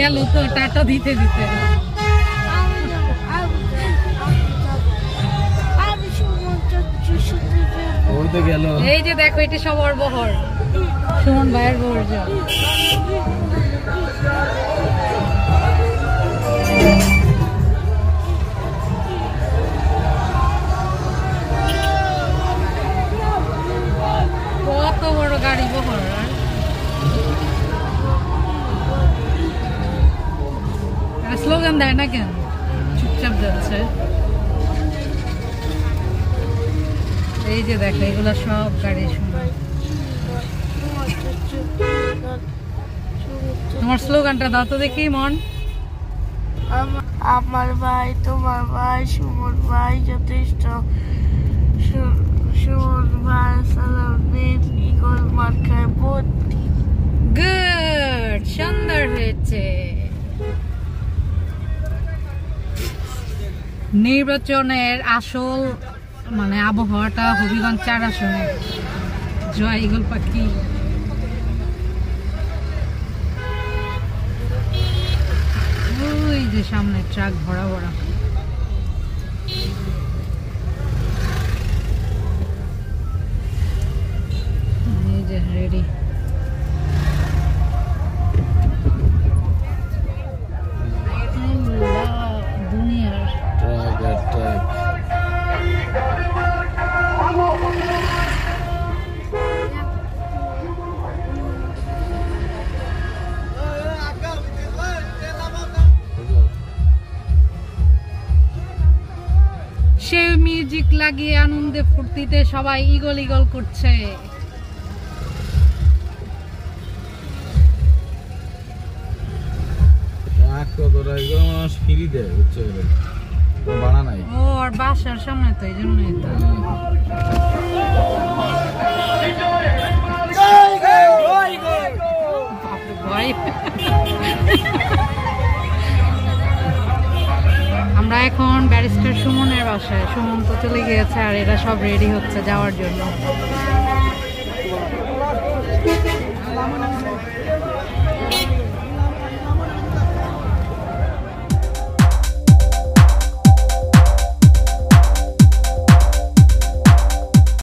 গেল তো টাটা দিতে দিতে। এই যে দেখো এটা সবার বহর, সুমন ভাইয়ের বহর। কত বড় গাড়ি বহর, স্লোগান দেয় না কেন, চুপচাপ যাচ্ছে। এই যে দেখো এগুলা সব গাড়ি সময়। তোমার স্লোগানটা দাও তো দেখি মন। আমার ভাই, তোমার ভাই, সুমন ভাই যথেষ্ট, সুমন ভাই সালাম দিন, ইগল মার্কায় ভর্তি। গুড, সুন্দর হয়েছে। নির্বাচনের আসল মানে আবহাওয়াটা হবিগঞ্জ 4 আসনে। জয় ইগল পাখি। ওই যে সামনে ট্রাক ভরা ভরা। এই যে রেডি। দুনিয়ার ট্রাক। সে মিউজিক লাগিয়ে আনন্দে ফুর্তিতে সবাই ইগল ইগল করছে। ও আর বাসার সামনে তো, এই জন্যই তো। আমরা এখন ব্যারিস্টার সুমনের বাসায়। সুমন তো চলে গিয়েছে আর এরা সব রেডি হচ্ছে যাওয়ার জন্য।